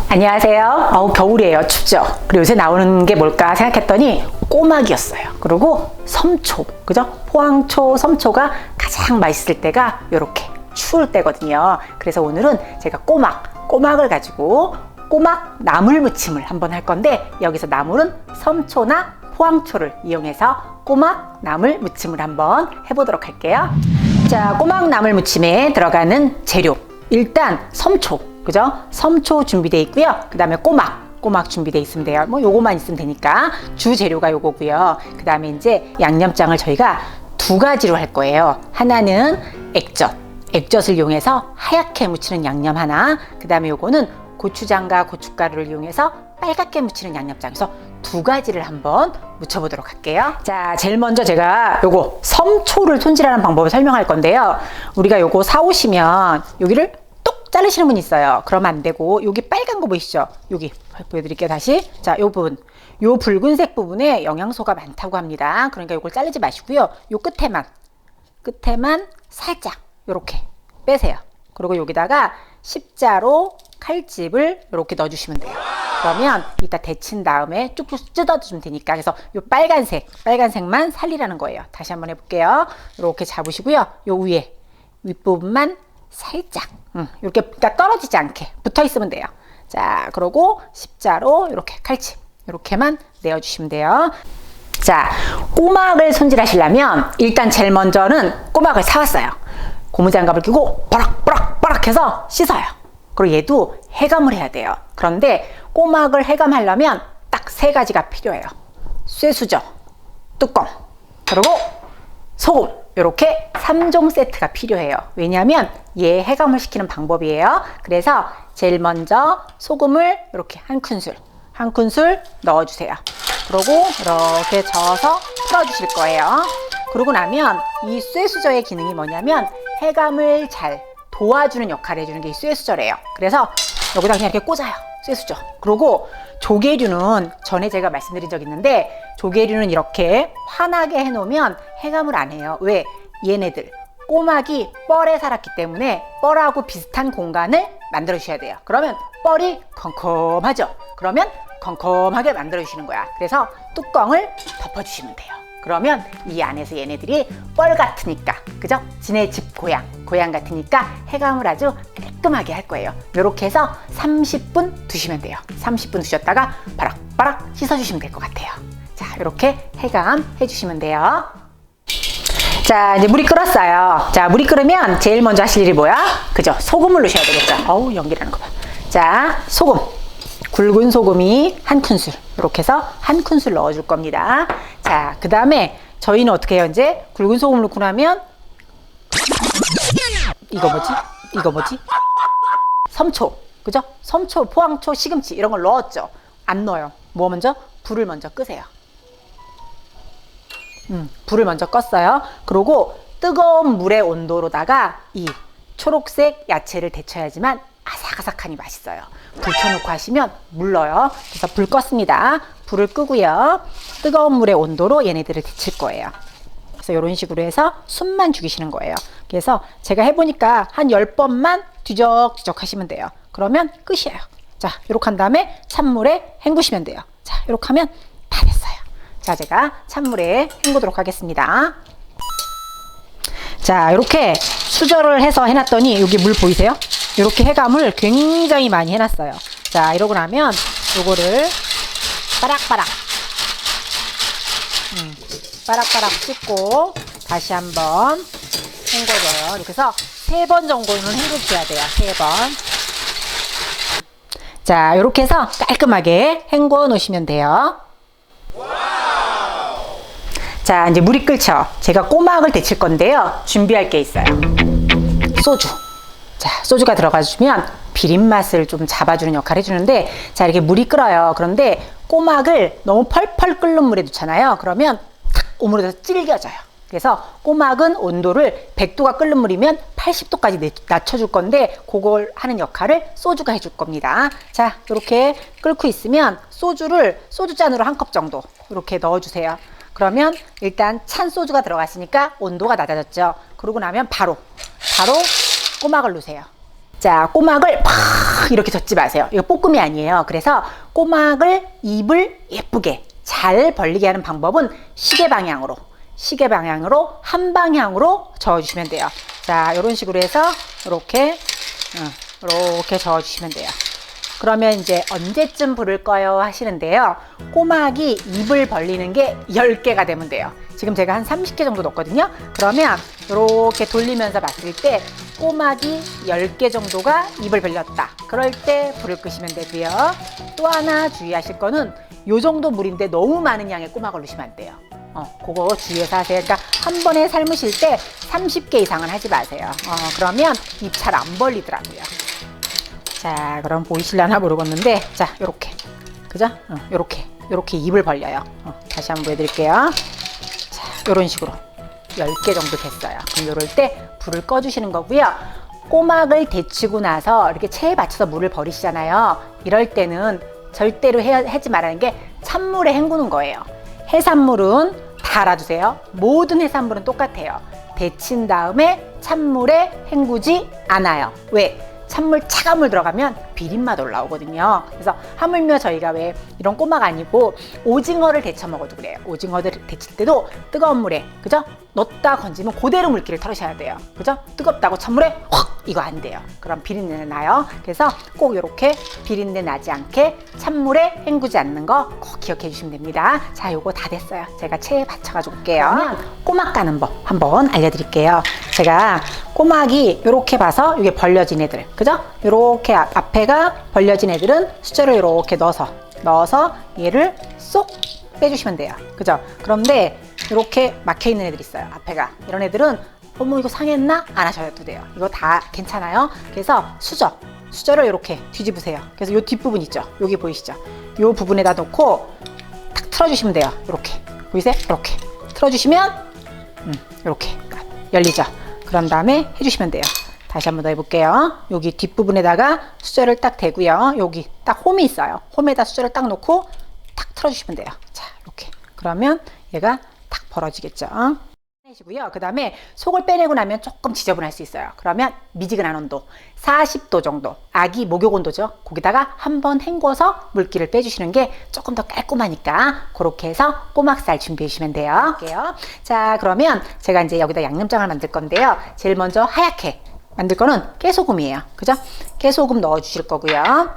안녕하세요. 겨울이에요. 춥죠? 그리고 요새 나오는 게 뭘까 생각했더니 꼬막이었어요. 그리고 섬초, 그죠? 포항초, 섬초가 가장 맛있을 때가 이렇게 추울 때거든요. 그래서 오늘은 제가 꼬막을 가지고 꼬막 나물 무침을 한번 할 건데, 여기서 나물은 섬초나 포항초를 이용해서 꼬막 나물 무침을 한번 해보도록 할게요. 자, 꼬막 나물 무침에 들어가는 재료, 일단 섬초, 그죠? 섬초 준비되어 있고요. 그 다음에 꼬막 준비되어 있으면 돼요. 뭐 요거만 있으면 되니까 주 재료가 요거고요. 그 다음에 이제 양념장을 저희가 두 가지로 할 거예요. 하나는 액젓을 이용해서 하얗게 무치는 양념 하나, 그 다음에 요거는 고추장과 고춧가루를 이용해서 빨갛게 무치는 양념장. 그래서 두 가지를 한번 무쳐보도록 할게요. 자, 제일 먼저 제가 요거 섬초를 손질하는 방법을 설명할 건데요. 우리가 요거 사오시면 여기를 똑 자르시는 분이 있어요. 그러면 안 되고, 여기 빨간 거 보이시죠? 여기 보여드릴게요. 다시. 자, 요 부분, 요 붉은색 부분에 영양소가 많다고 합니다. 그러니까 요걸 자르지 마시고요. 요 끝에만 살짝 요렇게 빼세요. 그리고 여기다가 십자로 칼집을 이렇게 넣어주시면 돼요. 그러면 이따 데친 다음에 쭉쭉 뜯어주면 되니까. 그래서 요 빨간색만 살리라는 거예요. 다시 한번 해볼게요. 이렇게 잡으시고요. 요 윗부분만 살짝 이렇게, 그러니까 떨어지지 않게 붙어 있으면 돼요. 자, 그러고 십자로 이렇게 칼집 이렇게만 내어주시면 돼요. 자, 꼬막을 손질하시려면 일단 제일 먼저는 꼬막을 사왔어요. 고무장갑을 끼고 버럭 해서 씻어요. 그리고 얘도 해감을 해야 돼요. 그런데 꼬막을 해감하려면 딱 세 가지가 필요해요. 쇠수저, 뚜껑, 그리고 소금. 이렇게 3종 세트가 필요해요. 왜냐하면 얘 해감을 시키는 방법이에요. 그래서 제일 먼저 소금을 이렇게 한 큰술 넣어주세요. 그리고 이렇게 저어서 풀어주실 거예요. 그러고 나면 이 쇠수저의 기능이 뭐냐면 해감을 잘 도와주는 역할을 해주는 게 이 쇠수저래요. 그래서 여기다 그냥 이렇게 꽂아요. 쇠수저. 그리고 조개류는 전에 제가 말씀드린 적 있는데, 조개류는 이렇게 환하게 해놓으면 해감을 안 해요. 왜? 얘네들 꼬막이 뻘에 살았기 때문에 뻘하고 비슷한 공간을 만들어 주셔야 돼요. 그러면 뻘이 컴컴하죠. 그러면 컴컴하게 만들어 주시는 거야. 그래서 뚜껑을 덮어주시면 돼요. 그러면 이 안에서 얘네들이 뻘 같으니까, 그죠? 지네 집 고향 같으니까 해감을 아주 깔끔하게 할 거예요. 이렇게 해서 30분 두시면 돼요. 30분 두셨다가 바락바락 씻어주시면 될 것 같아요. 자, 이렇게 해감 해주시면 돼요. 자, 이제 물이 끓었어요. 자, 물이 끓으면 제일 먼저 하실 일이 뭐야? 그죠? 소금을 넣으셔야 되겠죠? 어우, 연기라는 거 봐. 자, 소금. 굵은 소금이 한 큰술, 이렇게 해서 한 큰술 넣어줄 겁니다. 자, 그 다음에 저희는 어떻게 해요? 이제 굵은 소금을 넣고 나면 이거 뭐지? 섬초, 그죠? 섬초, 포항초, 시금치 이런 걸 넣었죠? 안 넣어요. 뭐 먼저? 불을 먼저 끄세요. 불을 먼저 껐어요. 그리고 뜨거운 물의 온도로다가 이 초록색 야채를 데쳐야지만 아삭아삭하니 맛있어요. 불 켜놓고 하시면 물러요. 그래서 불 껐습니다. 불을 끄고요. 뜨거운 물의 온도로 얘네들을 데칠 거예요. 그래서 이런 식으로 해서 숨만 죽이시는 거예요. 그래서 제가 해보니까 한 10번만 뒤적뒤적 하시면 돼요. 그러면 끝이에요. 자, 이렇게 한 다음에 찬물에 헹구시면 돼요. 자, 이렇게 하면 다 됐어요. 자, 제가 찬물에 헹구도록 하겠습니다. 자, 이렇게 수저를 해서 해놨더니 여기 물 보이세요? 이렇게 해감을 굉장히 많이 해놨어요. 자, 이러고 나면 요거를 빠락빠락 씻고 다시 한번 헹궈줘요. 이렇게 해서 3번 정도는 헹궈줘야 돼요. 3번. 자, 이렇게 해서 깔끔하게 헹궈 놓으시면 돼요. 자, 이제 물이 끓죠. 제가 꼬막을 데칠 건데요. 준비할 게 있어요. 소주. 자, 소주가 들어가 주면 비린 맛을 좀 잡아주는 역할을 해주는데, 자, 이렇게 물이 끓어요. 그런데 꼬막을 너무 펄펄 끓는 물에 넣잖아요. 그러면 탁 오므려져서 질겨져요. 그래서 꼬막은 온도를 100도가 끓는 물이면 80도까지 낮춰줄 건데, 그걸 하는 역할을 소주가 해줄 겁니다. 자, 이렇게 끓고 있으면 소주잔으로 한 컵 정도 이렇게 넣어주세요. 그러면 일단 찬 소주가 들어갔으니까 온도가 낮아졌죠. 그러고 나면 바로 꼬막을 넣으세요. 자, 꼬막을 팍 이렇게 젓지 마세요. 이거 볶음이 아니에요. 그래서 꼬막을 입을 예쁘게 잘 벌리게 하는 방법은 시계 방향으로 한 방향으로 저어주시면 돼요. 자, 이런 식으로 해서 이렇게 저어주시면 돼요. 그러면 이제 언제쯤 불을 꺼요 하시는데요. 꼬막이 입을 벌리는 게 10개가 되면 돼요. 지금 제가 한 30개 정도 넣었거든요. 그러면 이렇게 돌리면서 봤을 때 꼬막이 10개 정도가 입을 벌렸다. 그럴 때 불을 끄시면 되고요. 또 하나 주의하실 거는 이 정도 물인데 너무 많은 양의 꼬막을 넣으시면 안 돼요. 그거 주의해서 하세요. 그러니까 한 번에 삶으실 때 30개 이상은 하지 마세요. 그러면 입 잘 안 벌리더라고요. 자, 그럼 보이실려나 모르겠는데, 자, 요렇게. 그죠? 요렇게 입을 벌려요. 다시 한번 보여드릴게요. 자, 요런 식으로 10개 정도 됐어요. 그럼 요럴 때 불을 꺼주시는 거고요. 꼬막을 데치고 나서 이렇게 체에 받쳐서 물을 버리시잖아요. 이럴 때는 절대로 하지 말라는 게 찬물에 헹구는 거예요. 해산물은 다 알아두세요. 모든 해산물은 똑같아요. 데친 다음에 찬물에 헹구지 않아요. 왜? 찬물, 차가운 물 들어가면 비린맛 올라오거든요. 그래서 하물며 저희가 왜 이런 꼬막 아니고 오징어를 데쳐 먹어도 그래요. 오징어를 데칠 때도 뜨거운 물에, 그죠? 넣었다 건지면 그대로 물기를 털으셔야 돼요. 그죠? 뜨겁다고 찬물에 확! 이거 안 돼요. 그럼 비린내 나요. 그래서 꼭 이렇게 비린내 나지 않게 찬물에 헹구지 않는 거 꼭 기억해 주시면 됩니다. 자, 요거 다 됐어요. 제가 체에 받쳐가지고 올게요. 꼬막 까는 법 한번 알려드릴게요. 제가 꼬막이 이렇게 봐서 이게 벌려진 애들, 그죠? 이렇게 앞에가 벌려진 애들은 수저를 이렇게 넣어서 얘를 쏙 빼주시면 돼요. 그죠? 그런데 이렇게 막혀 있는 애들 있어요. 앞에가 이런 애들은 어머 이거 상했나? 안 하셔도 돼요. 이거 다 괜찮아요. 그래서 수저를 이렇게 뒤집으세요. 그래서 요 뒷부분 있죠? 여기 보이시죠? 요 부분에다 놓고 탁 틀어주시면 돼요. 이렇게 보이세요? 이렇게 틀어주시면 이렇게 열리죠? 그런 다음에 해주시면 돼요. 다시 한번 더 해볼게요. 여기 뒷부분에다가 수저를 딱 대고요. 여기 딱 홈이 있어요. 홈에다 수저를 딱 놓고 탁 틀어주시면 돼요. 자, 이렇게. 그러면 얘가 탁 벌어지겠죠? 빼내시고요. 그 다음에 속을 빼내고 나면 조금 지저분할 수 있어요. 그러면 미지근한 온도 40도 정도, 아기 목욕 온도죠. 거기다가 한번 헹궈서 물기를 빼주시는 게 조금 더 깔끔하니까 그렇게 해서 꼬막살 준비해 주시면 돼요. 자, 그러면 제가 이제 여기다 양념장을 만들 건데요. 제일 먼저 하얗게 만들 거는 깨소금이에요. 그죠? 깨소금 넣어 주실 거고요.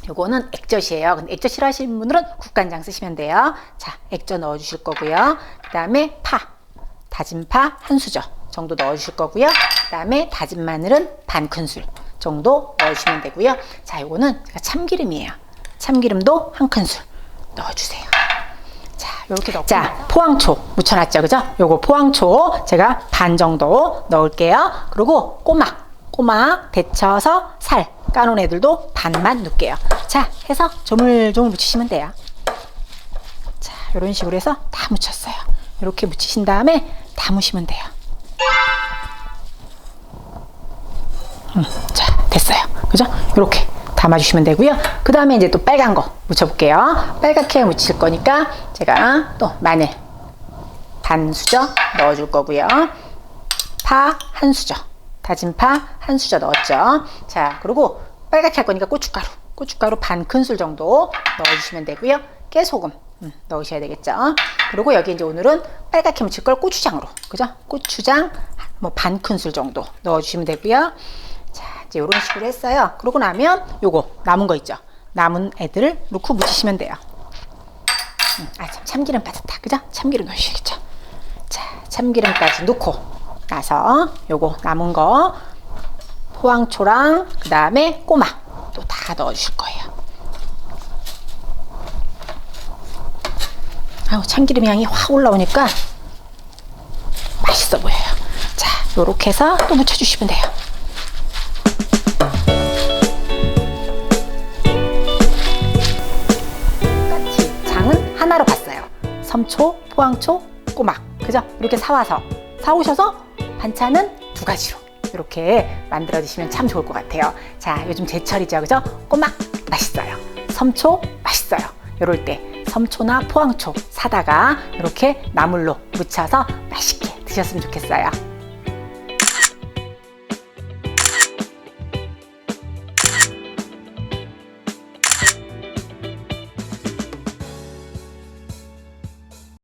요거는 액젓이에요. 근데 액젓 싫어하시는 분들은 국간장 쓰시면 돼요. 자, 액젓 넣어 주실 거고요. 그 다음에 다진 파 한 수저 정도 넣어 주실 거고요. 그 다음에 다진 마늘은 반 큰술 정도 넣어 주시면 되고요. 자, 요거는 참기름이에요. 참기름도 한 큰술 넣어 주세요. 자, 요렇게 넣고. 자, 포항초 묻혀놨죠. 그죠? 요거 포항초 제가 반 정도 넣을게요. 그리고 꼬막 데쳐서 살 까놓은 애들도 반만 넣을게요. 자, 해서 조물조물 묻히시면 돼요. 자, 요런 식으로 해서 다 묻혔어요. 이렇게 묻히신 다음에 담으시면 돼요. 자, 됐어요. 그죠? 이렇게 담아주시면 되고요. 그 다음에 이제 또 빨간 거 묻혀볼게요. 빨갛게 묻힐 거니까 제가 또 마늘 반 수저 넣어줄 거고요. 파 한 수저, 다진 파 한 수저 넣었죠. 자, 그리고 빨갛게 할 거니까 고춧가루 반 큰술 정도 넣어주시면 되고요. 깨소금 넣으셔야 되겠죠. 그리고 여기 이제 오늘은 빨갛게 묻힐 걸 고추장으로, 그죠? 고추장 뭐 반 큰술 정도 넣어주시면 되고요. 자, 이제 이런 식으로 했어요. 그러고 나면 요거 남은 거 있죠? 남은 애들을 넣고 묻히시면 돼요. 참 참기름 빠졌다, 그죠? 참기름 넣으셔야겠죠. 자, 참기름까지 넣고 나서 요거 남은 거 포항초랑 그 다음에 꼬막 또 다 넣어주실 거예요. 아우, 참기름 향이 확 올라오니까 맛있어 보여요. 자, 요렇게 해서 또 묻혀주시면 돼요. 똑같이 장은 하나로 봤어요. 섬초, 포항초, 꼬막, 그죠? 이렇게 사오셔서 반찬은 두 가지로 이렇게 만들어 드시면 참 좋을 것 같아요. 자, 요즘 제철이죠, 그죠? 꼬막 맛있어요. 섬초 맛있어요. 요럴 때 섬초나 포항초 사다가 이렇게 나물로 무쳐서 맛있게 드셨으면 좋겠어요.